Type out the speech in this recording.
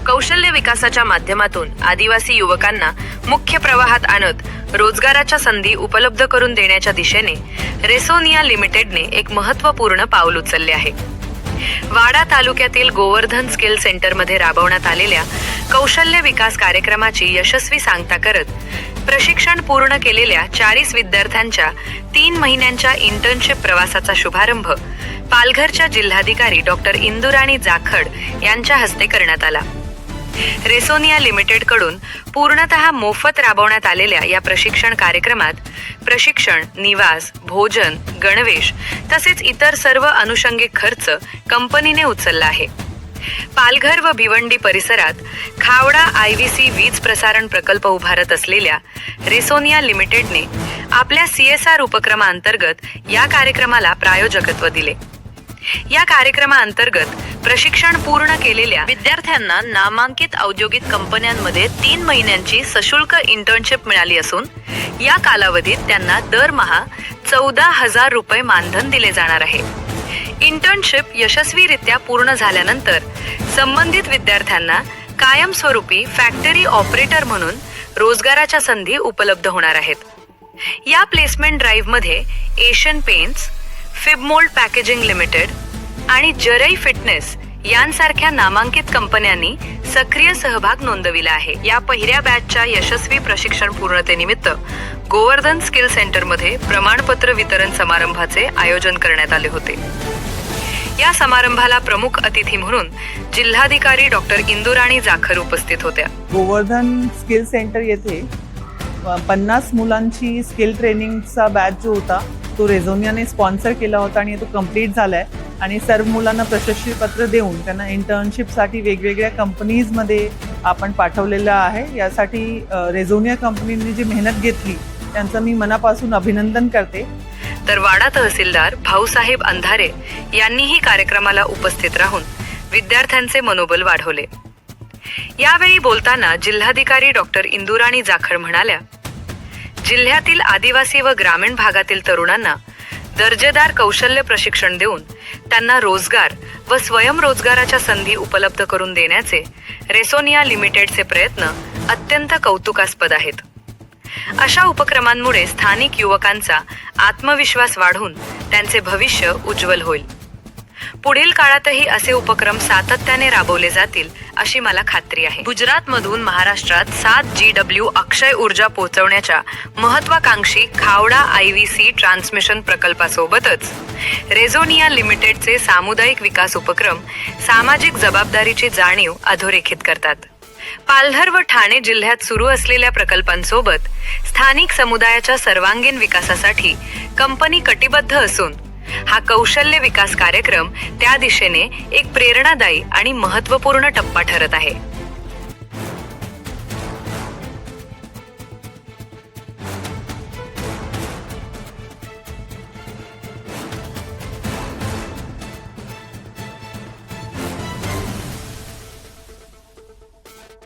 कौशल्य विकासाच्या माध्यमातून आदिवासी युवकांना मुख्य प्रवाहात आणत रोजगाराच्या संधी उपलब्ध करून देण्याच्या दिशेने रेसोनिया लिमिटेडने एक महत्त्वपूर्ण पाऊल उचलले आहे. वाडा तालुक्यातील गोवर्धन स्किल सेंटरमध्ये राबवण्यात आलेल्या कौशल्य विकास कार्यक्रमाची यशस्वी सांगता करत प्रशिक्षण पूर्ण केलेल्या 40 विद्यार्थ्यांच्या 3 महिन्यांच्या इंटर्नशिप प्रवासाचा शुभारंभ पालघरच्या जिल्हाधिकारी डॉक्टर इंदुराणी जाखड यांच्या हस्ते करण्यात आला. रेसोनिया लिमिटेड कडून पूर्णतः मोफत राबवण्यात आलेल्या या प्रशिक्षण कार्यक्रमात प्रशिक्षण, निवास, भोजन, गणवेश तसेच इतर सर्व अनुषंगिक खर्च कंपनीने उचलला आहे. पालघर व भिवंडी परिसरात खावडा IVC वीज प्रसारण प्रकल्प उभारत असलेल्या रेसोनिया लिमिटेडने आपल्या CSR उपक्रमांतर्गत या कार्यक्रमाला प्रायोजकत्व दिले. या कार्यक्रमाअंतर्गत प्रशिक्षण पूर्ण केलेल्या विद्यार्थ्यांना नामांकित औद्योगिक कंपन्यांमध्ये 3 महिन्यांची सशुल्क इंटर्नशिप मिळाली असून या कालावधीत त्यांना दरमहा 14,000 रुपये मानधन दिले जाणार आहे. इंटर्नशिप यशस्वीरित्या पूर्ण झाल्यानंतर संबंधित विद्यार्थ्यांना कायमस्वरूपी फॅक्टरी ऑपरेटर म्हणून रोजगाराच्या संधी उपलब्ध होणार आहेत. या प्लेसमेंट ड्राईव्हमध्ये Asian Paints, Fibmold packaging limited आणि जरई फिटनेस यांसारख्या नामांकित कंपन्यांनी सक्रिय सहभाग नोंदविला आहे. या पहिल्या बॅचच्या यशस्वी प्रशिक्षण पूर्णतेनिमित्त गोवर्धन स्किल सेंटरमध्ये प्रमाणपत्र वितरण समारंभाचे आयोजन करण्यात आले होते. या समारंभाला प्रमुख अतिथी म्हणून जिल्हाधिकारी डॉक्टर इंदुराणी जाखर उपस्थित होत्या. गोवर्धन स्किल सेंटर येथे 50 मुलांची स्किल ट्रेनिंगचा बॅच जो होता तो रेझोनियाने स्पॉन्सर केला होता आणि तो कंप्लीट झालाय आणि सर्व मुलांना प्रशस्तीपत्र देऊन त्यांना इंटर्नशिपसाठी वेगवेगळ्या कंपनीजमध्ये आपण पाठवलेलं आहे. यासाठी रेझोनिया कंपनीने जी मेहनत घेतली त्यांचं मी मनापासून अभिनंदन करते. तर वाडा तहसीलदार भाऊसाहेब अंधारे यांनीही कार्यक्रमाला उपस्थित राहून विद्यार्थ्यांचे मनोबल वाढवले. यावेळी बोलताना जिल्हाधिकारी डॉक्टर इंदुराणी जाखड म्हणाल्या, जिल्ह्यातील आदिवासी व ग्रामीण भागातील तरुणांना दर्जेदार कौशल्य प्रशिक्षण देऊन त्यांना रोजगार व स्वयंरोजगाराच्या संधी उपलब्ध करून देण्याचे रेसोनिया लिमिटेडचे प्रयत्न अत्यंत कौतुकास्पद आहेत. अशा उपक्रमांमुळे स्थानिक युवकांचा आत्मविश्वास वाढून त्यांचे भविष्य उज्ज्वल होईल. पुढील काळातही असे उपक्रम सातत्याने राबवले जातील अशी मला खात्री आहे. गुजरातमधून महाराष्ट्रात 7 GW अक्षय ऊर्जा पोहोचवण्याच्या महत्वाकांक्षी खावडा IVC ट्रान्समिशन प्रकल्पासोबतच रेझोनिया लिमिटेडचे सामुदायिक विकास उपक्रम सामाजिक जबाबदारीची जाणीव अधोरेखित करतात. पालघर व ठाणे जिल्ह्यात सुरू असलेल्या प्रकल्पांसोबत स्थानिक समुदायाच्या सर्वांगीण विकासासाठी कंपनी कटिबद्ध असून हा कौशल्य विकास कार्यक्रम त्या दिशेने एक प्रेरणादायी आणि महत्त्वपूर्ण टप्पा ठरत आहे.